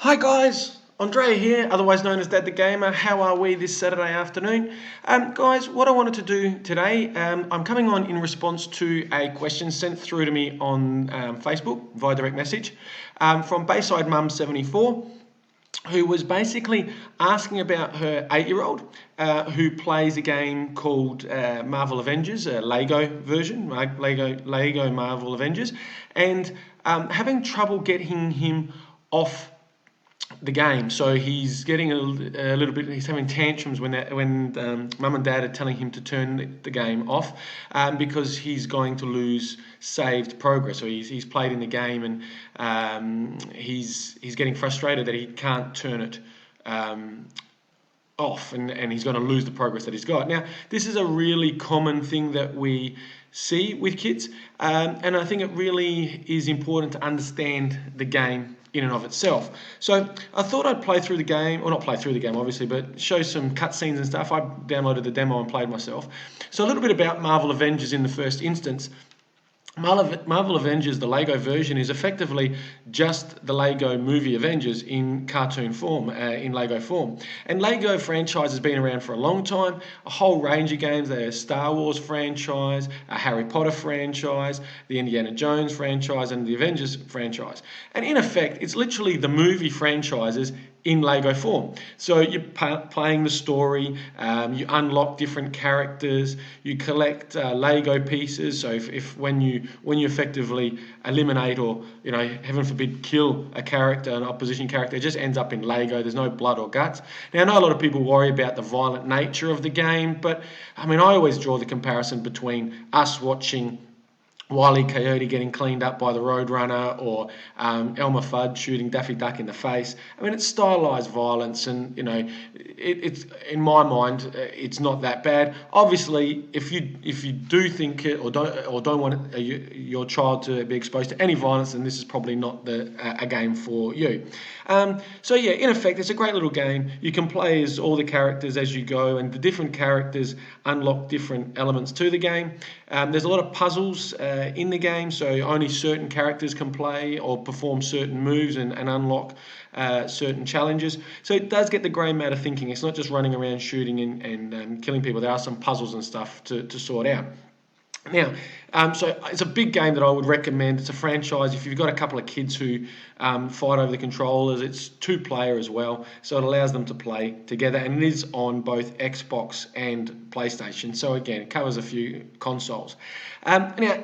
Hi guys, Andrea here, otherwise known as Dad the Gamer. How are we this Saturday afternoon? Guys, what I wanted to do today, I'm coming on in response to a question sent through to me on Facebook via direct message from Bayside Mum 74, who was basically asking about her 8-year-old who plays a game called Marvel Avengers, a Lego version, Lego Marvel Avengers, and having trouble getting him off the game. So he's getting a little bit. He's having tantrums when mum and dad are telling him to turn the game off because he's going to lose saved progress. So he's played in the game and he's getting frustrated that he can't turn it off, and he's going to lose the progress that he's got. Now, this is a really common thing that we see with kids, and I think it really is important to understand the game in and of itself. So I thought I'd play through the game, or not play through the game obviously, but show some cutscenes and stuff. I downloaded the demo and played myself. So a little bit about Marvel Avengers in the first instance. Marvel Avengers, the Lego version, is effectively just the Lego movie Avengers in cartoon form, in Lego form. And Lego franchise has been around for a long time, a whole range of games. There's Star Wars franchise, a Harry Potter franchise, the Indiana Jones franchise, and the Avengers franchise. And in effect, it's literally the movie franchises in Lego form. So you're playing the story, you unlock different characters, you collect Lego pieces. So if when you effectively eliminate or heaven forbid kill a character, an opposition character, it just ends up in Lego. There's no blood or guts. Now I know a lot of people worry about the violent nature of the game, but I mean I always draw the comparison between us watching Wile E. Coyote getting cleaned up by the Roadrunner, or Elmer Fudd shooting Daffy Duck in the face. I mean, it's stylized violence, and it's in my mind, it's not that bad. Obviously, if you do think it or don't want your child to be exposed to any violence, then this is probably not a game for you. So yeah, in effect, it's a great little game. You can play as all the characters as you go, and the different characters unlock different elements to the game. There's a lot of puzzles in the game, so only certain characters can play or perform certain moves and unlock certain challenges. So it does get the grey matter thinking. It's not just running around shooting and killing people. There are some puzzles and stuff to sort out. Now, so it's a big game that I would recommend. It's a franchise. If you've got a couple of kids who fight over the controllers, it's 2-player as well, so it allows them to play together, and it is on both Xbox and PlayStation. So again, it covers a few consoles. Now,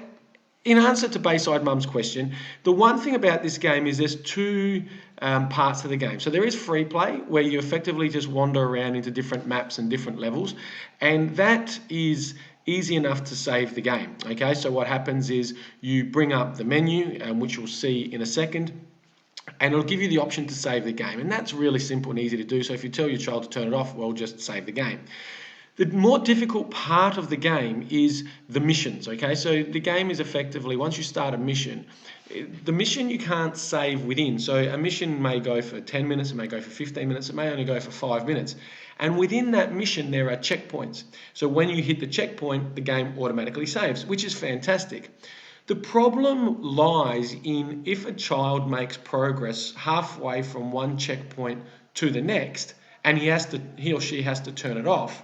in answer to Bayside Mum's question, the one thing about this game is there's two parts of the game. So there is free play, where you effectively just wander around into different maps and different levels, and that is easy enough to save the game. Okay, so what happens is you bring up the menu, which you'll see in a second, and it'll give you the option to save the game, and that's really simple and easy to do. So if you tell your child to turn it off, well, just save the game. The more difficult part of the game is the missions, okay? So the game is effectively, once you start a mission, the mission you can't save within. So a mission may go for 10 minutes, it may go for 15 minutes, it may only go for 5 minutes. And within that mission, there are checkpoints. So when you hit the checkpoint, the game automatically saves, which is fantastic. The problem lies in if a child makes progress halfway from one checkpoint to the next, and he or she has to turn it off.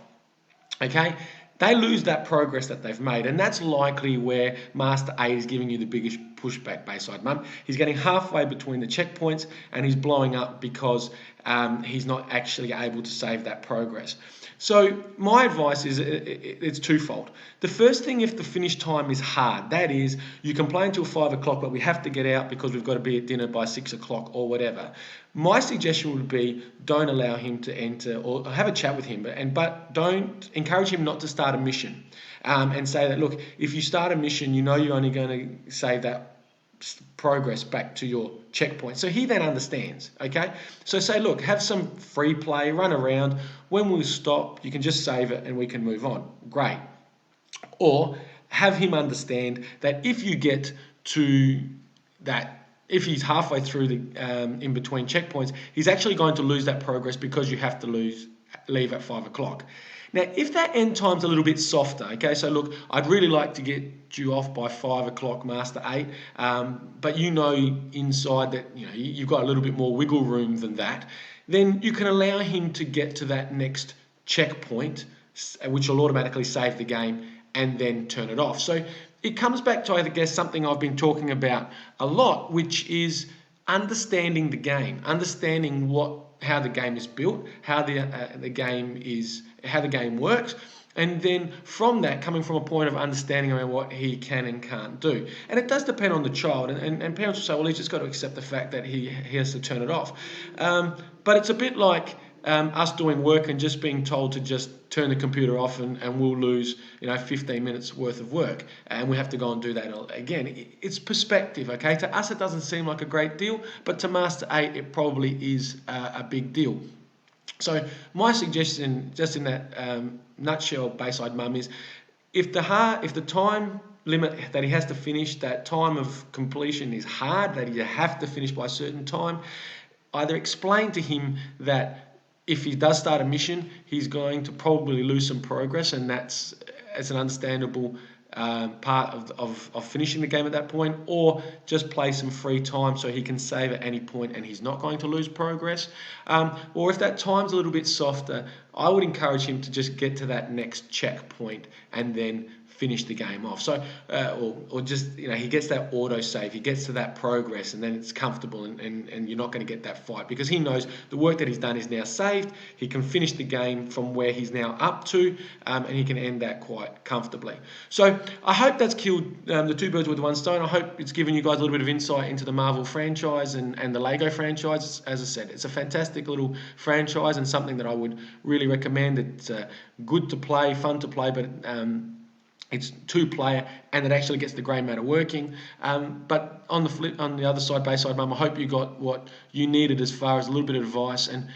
Okay, they lose that progress that they've made, and that's likely where Master 8 is giving you the biggest pushback, Bayside Mum. He's getting halfway between the checkpoints and he's blowing up because he's not actually able to save that progress. So my advice is it's twofold. The first thing, if the finish time is hard, that is, you can play until 5 o'clock, but we have to get out because we've got to be at dinner by 6 o'clock or whatever. My suggestion would be don't allow him to enter, or have a chat with him, but don't encourage him not to start a mission, and say that, look, if you start a mission, you're only going to save that progress back to your checkpoint. So he then understands, okay? So say, look, have some free play, run around. When we stop, you can just save it and we can move on. Great. Or have him understand that if you get to that, if he's halfway through the in between checkpoints, he's actually going to lose that progress because you have to lose leave at 5 o'clock. Now, if that end time's a little bit softer, okay, so look, I'd really like to get you off by 5 o'clock, master 8, but you know inside that you've got a little bit more wiggle room than that, then you can allow him to get to that next checkpoint, which will automatically save the game, and then turn it off. So it comes back to, I guess, something I've been talking about a lot, which is understanding the game, understanding how the game is built, how the game works, and then from that, coming from a point of understanding around what he can and can't do. And it does depend on the child, and parents will say, well, he's just got to accept the fact that he has to turn it off. But it's a bit like us doing work and just being told to just turn the computer off and we'll lose 15 minutes worth of work, and we have to go and do that again. It's perspective, okay? To us it doesn't seem like a great deal, but to Master 8 it probably is a big deal. So my suggestion, just in that nutshell, Bayside Mum, is if the time limit that he has to finish, that time of completion is hard, that you have to finish by a certain time, either explain to him that if he does start a mission, he's going to probably lose some progress, and that's an understandable part of finishing the game at that point, or just play some free time so he can save at any point and he's not going to lose progress. Or if that time's a little bit softer, I would encourage him to just get to that next checkpoint and then finish the game off. So, or just, he gets that auto save, he gets to that progress, and then it's comfortable, and you're not going to get that fight, because he knows the work that he's done is now saved. He can finish the game from where he's now up to, and he can end that quite comfortably. So I hope that's killed the two birds with one stone. I hope it's given you guys a little bit of insight into the Marvel franchise and the Lego franchise. As I said, it's a fantastic little franchise and something that I would really recommend. It's good to play, fun to play, but it's two-player, and it actually gets the grey matter working. But on the other side, Bayside Mum, I hope you got what you needed as far as a little bit of advice. And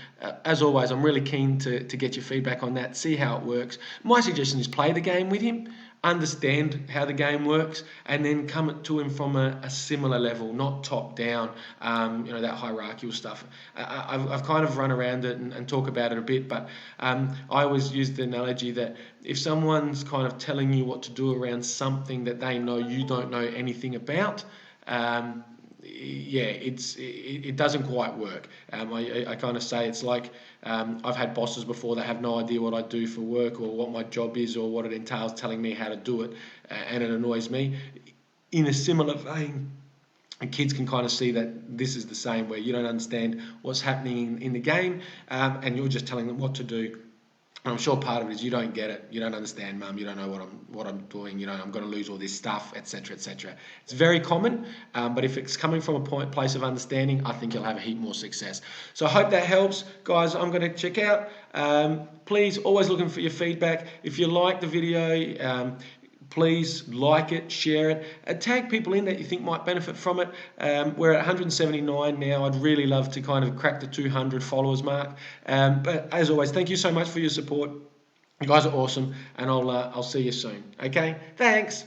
as always, I'm really keen to get your feedback on that, see how it works. My suggestion is play the game with him, understand how the game works, and then come to him from a similar level, not top down, that hierarchical stuff. I've kind of run around it and talk about it a bit, but I always use the analogy that if someone's kind of telling you what to do around something that they know you don't know anything about, it doesn't quite work. I kind of say it's like I've had bosses before that have no idea what I do for work or what my job is or what it entails, telling me how to do it, and it annoys me. In a similar vein, and kids can kind of see that this is the same, where you don't understand what's happening in the game, and you're just telling them what to do. And I'm sure part of it is you don't get it, you don't understand, Mum, you don't know what I'm doing, I'm going to lose all this stuff, etc., etc. It's very common, but if it's coming from a place of understanding, I think you'll have a heap more success. So I hope that helps, guys. I'm going to check out. Please, always looking for your feedback. If you like the video, please like it, share it, tag people in that you think might benefit from it. We're at 179 now. I'd really love to kind of crack the 200 followers mark. But as always, thank you so much for your support. You guys are awesome, and I'll see you soon. Okay, thanks.